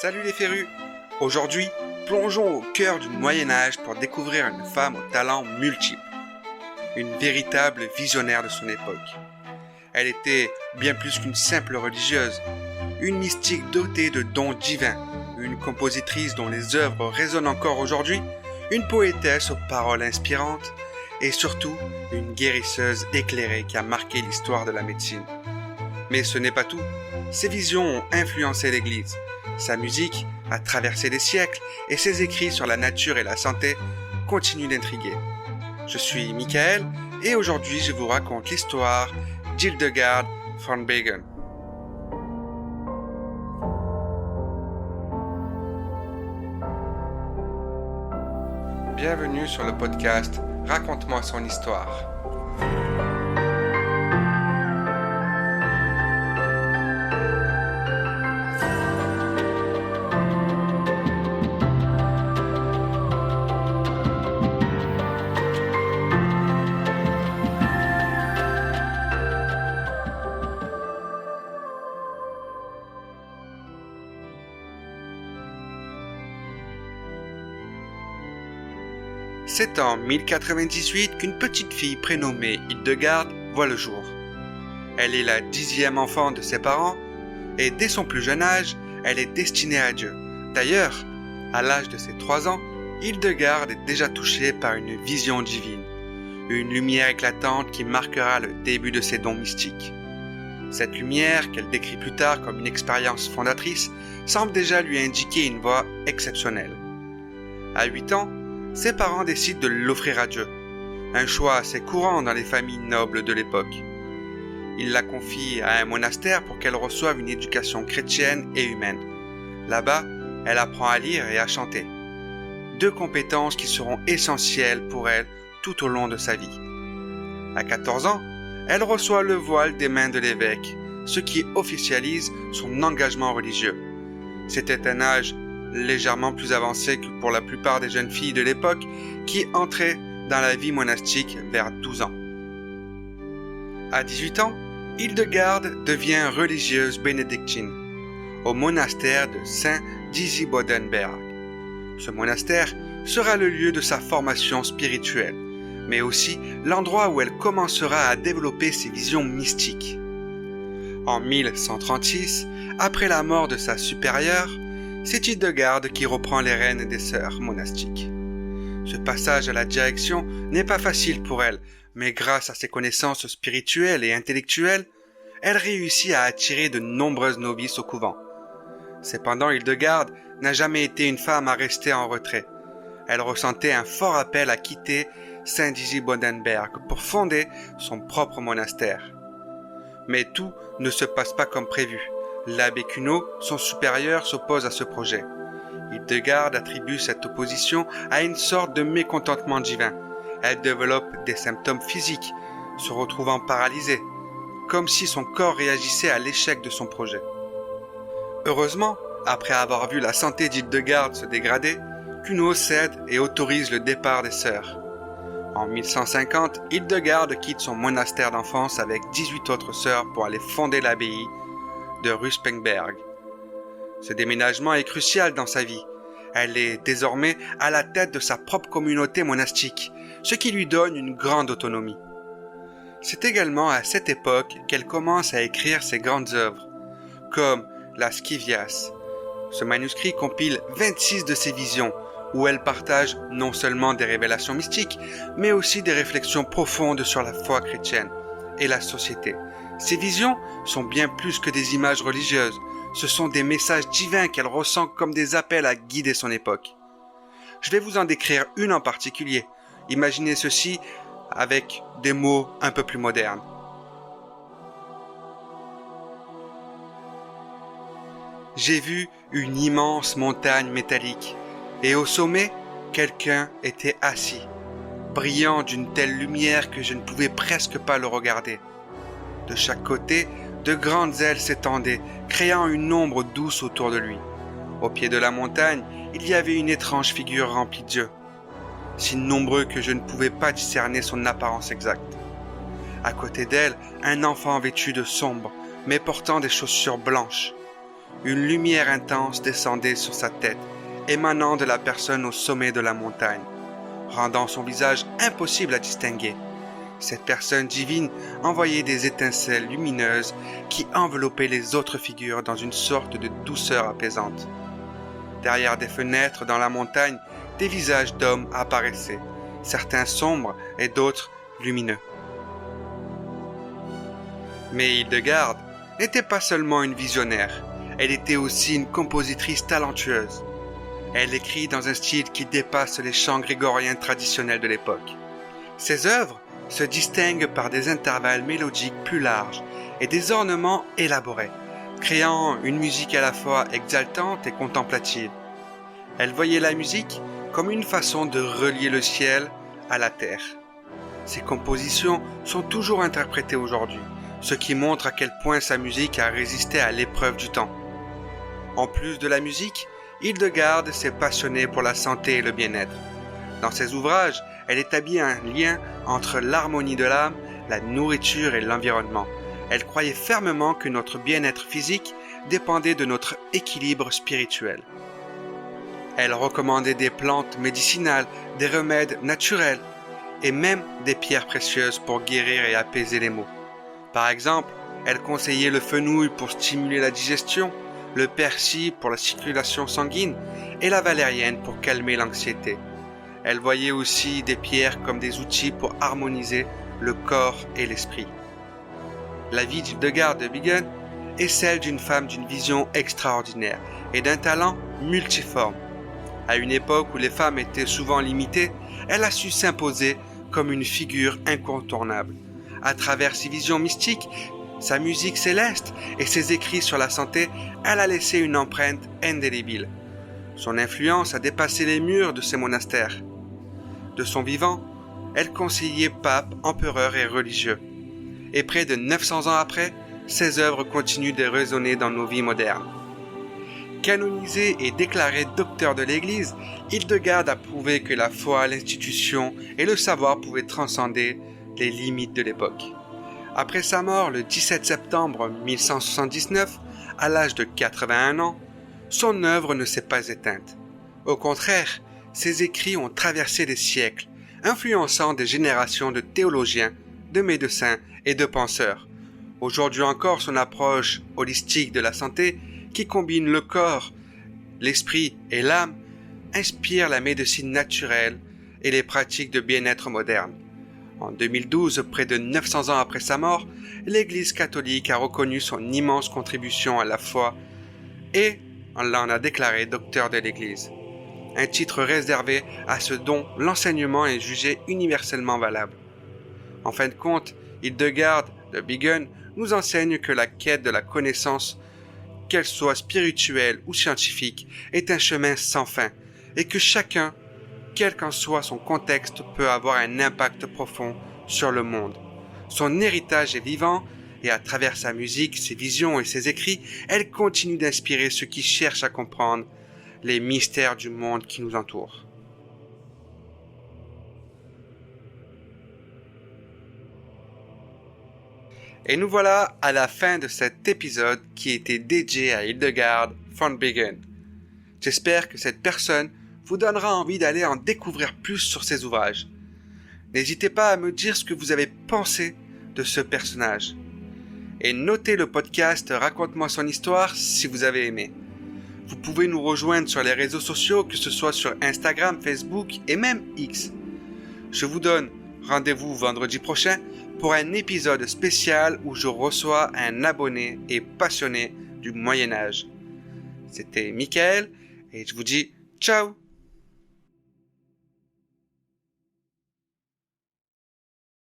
Salut les férus! Aujourd'hui, plongeons au cœur du Moyen-Âge pour découvrir une femme aux talents multiples. Une véritable visionnaire de son époque. Elle était bien plus qu'une simple religieuse, une mystique dotée de dons divins, une compositrice dont les œuvres résonnent encore aujourd'hui, une poétesse aux paroles inspirantes et surtout une guérisseuse éclairée qui a marqué l'histoire de la médecine. Mais ce n'est pas tout. Ses visions ont influencé l'Église. Sa musique a traversé les siècles et ses écrits sur la nature et la santé continuent d'intriguer. Je suis Michael et aujourd'hui je vous raconte l'histoire d'Hildegard von Bingen. Bienvenue sur le podcast Raconte-moi son histoire. C'est en 1098 qu'une petite fille prénommée Hildegard voit le jour. Elle est la 10e enfant de ses parents et dès son plus jeune âge, elle est destinée à Dieu. D'ailleurs, à l'âge de ses 3 ans, Hildegard est déjà touchée par une vision divine, une lumière éclatante qui marquera le début de ses dons mystiques. Cette lumière, qu'elle décrit plus tard comme une expérience fondatrice, semble déjà lui indiquer une voie exceptionnelle. À 8 ans, ses parents décident de l'offrir à Dieu, un choix assez courant dans les familles nobles de l'époque. Ils la confient à un monastère pour qu'elle reçoive une éducation chrétienne et humaine. Là-bas, elle apprend à lire et à chanter. 2 compétences qui seront essentielles pour elle tout au long de sa vie. À 14 ans, elle reçoit le voile des mains de l'évêque, ce qui officialise son engagement religieux. C'était un âge légèrement plus avancé que pour la plupart des jeunes filles de l'époque qui entraient dans la vie monastique vers 12 ans. À 18 ans, Hildegard devient religieuse bénédictine au monastère de Saint-Disibodenberg. Ce monastère sera le lieu de sa formation spirituelle, mais aussi l'endroit où elle commencera à développer ses visions mystiques. En 1136, après la mort de sa supérieure, c'est Hildegard qui reprend les rênes des sœurs monastiques. Ce passage à la direction n'est pas facile pour elle, mais grâce à ses connaissances spirituelles et intellectuelles, elle réussit à attirer de nombreuses novices au couvent. Cependant, Hildegard n'a jamais été une femme à rester en retrait. Elle ressentait un fort appel à quitter Saint-Disibodenberg pour fonder son propre monastère. Mais tout ne se passe pas comme prévu. L'abbé Cuno, son supérieur, s'oppose à ce projet. Hildegard attribue cette opposition à une sorte de mécontentement divin. Elle développe des symptômes physiques, se retrouvant paralysée, comme si son corps réagissait à l'échec de son projet. Heureusement, après avoir vu la santé d'Hildegard se dégrader, Cuno cède et autorise le départ des sœurs. En 1150, Hildegard quitte son monastère d'enfance avec 18 autres sœurs pour aller fonder l'abbaye de Ruspengberg. Ce déménagement est crucial dans sa vie. Elle est désormais à la tête de sa propre communauté monastique, ce qui lui donne une grande autonomie. C'est également à cette époque qu'elle commence à écrire ses grandes œuvres, comme la Scivias. Ce manuscrit compile 26 de ses visions, où elle partage non seulement des révélations mystiques, mais aussi des réflexions profondes sur la foi chrétienne et la société. Ces visions sont bien plus que des images religieuses, ce sont des messages divins qu'elle ressent comme des appels à guider son époque. Je vais vous en décrire une en particulier. Imaginez ceci avec des mots un peu plus modernes. J'ai vu une immense montagne métallique, et au sommet, quelqu'un était assis, brillant d'une telle lumière que je ne pouvais presque pas le regarder. De chaque côté, de grandes ailes s'étendaient, créant une ombre douce autour de lui. Au pied de la montagne, il y avait une étrange figure remplie d'yeux, si nombreux que je ne pouvais pas discerner son apparence exacte. À côté d'elle, un enfant vêtu de sombre, mais portant des chaussures blanches. une lumière intense descendait sur sa tête, émanant de la personne au sommet de la montagne, rendant son visage impossible à distinguer. Cette personne divine envoyait des étincelles lumineuses qui enveloppaient les autres figures dans une sorte de douceur apaisante. Derrière des fenêtres dans la montagne, des visages d'hommes apparaissaient, certains sombres et d'autres lumineux. Mais Hildegarde n'était pas seulement une visionnaire, elle était aussi une compositrice talentueuse. Elle écrit dans un style qui dépasse les chants grégoriens traditionnels de l'époque. Ses œuvres se distinguent par des intervalles mélodiques plus larges et des ornements élaborés, créant une musique à la fois exaltante et contemplative. Elle voyait la musique comme une façon de relier le ciel à la terre. Ses compositions sont toujours interprétées aujourd'hui, ce qui montre à quel point sa musique a résisté à l'épreuve du temps. En plus de la musique, Hildegarde s'est passionnée pour la santé et le bien-être. Dans ses ouvrages, elle établit un lien entre l'harmonie de l'âme, la nourriture et l'environnement. Elle croyait fermement que notre bien-être physique dépendait de notre équilibre spirituel. Elle recommandait des plantes médicinales, des remèdes naturels et même des pierres précieuses pour guérir et apaiser les maux. Par exemple, elle conseillait le fenouil pour stimuler la digestion, le persil pour la circulation sanguine et la valériane pour calmer l'anxiété. Elle voyait aussi des pierres comme des outils pour harmoniser le corps et l'esprit. La vie d'Hildegarde de Bingen est celle d'une femme d'une vision extraordinaire et d'un talent multiforme. À une époque où les femmes étaient souvent limitées, elle a su s'imposer comme une figure incontournable. À travers ses visions mystiques, sa musique céleste et ses écrits sur la santé, elle a laissé une empreinte indélébile. Son influence a dépassé les murs de ses monastères. De son vivant, elle conseillait papes, empereurs et religieux. Et près de 900 ans après, ses œuvres continuent de résonner dans nos vies modernes. Canonisée et déclarée docteur de l'Église, Hildegarde a prouvé que la foi, l'institution et le savoir pouvaient transcender les limites de l'époque. Après sa mort le 17 septembre 1179, à l'âge de 81 ans, son œuvre ne s'est pas éteinte. Au contraire, ses écrits ont traversé les siècles, influençant des générations de théologiens, de médecins et de penseurs. Aujourd'hui encore, son approche holistique de la santé, qui combine le corps, l'esprit et l'âme, inspire la médecine naturelle et les pratiques de bien-être modernes. En 2012, près de 900 ans après sa mort, l'Église catholique a reconnu son immense contribution à la foi et l'en a déclaré docteur de l'Église. Un titre réservé à ceux dont l'enseignement est jugé universellement valable. En fin de compte, Hildegarde de Bingen nous enseigne que la quête de la connaissance, qu'elle soit spirituelle ou scientifique, est un chemin sans fin et que chacun, quel qu'en soit son contexte, peut avoir un impact profond sur le monde. Son héritage est vivant et à travers sa musique, ses visions et ses écrits, elle continue d'inspirer ceux qui cherchent à comprendre les mystères du monde qui nous entoure. Et nous voilà à la fin de cet épisode qui était dédié à Hildegarde von Bingen. J'espère que cette personne vous donnera envie d'aller en découvrir plus sur ses ouvrages. N'hésitez pas à me dire ce que vous avez pensé de ce personnage. Et notez le podcast Raconte-moi son histoire si vous avez aimé. Vous pouvez nous rejoindre sur les réseaux sociaux, que ce soit sur Instagram, Facebook et même X. Je vous donne rendez-vous vendredi prochain pour un épisode spécial où je reçois un abonné et passionné du Moyen-Âge. C'était Michael et je vous dis ciao!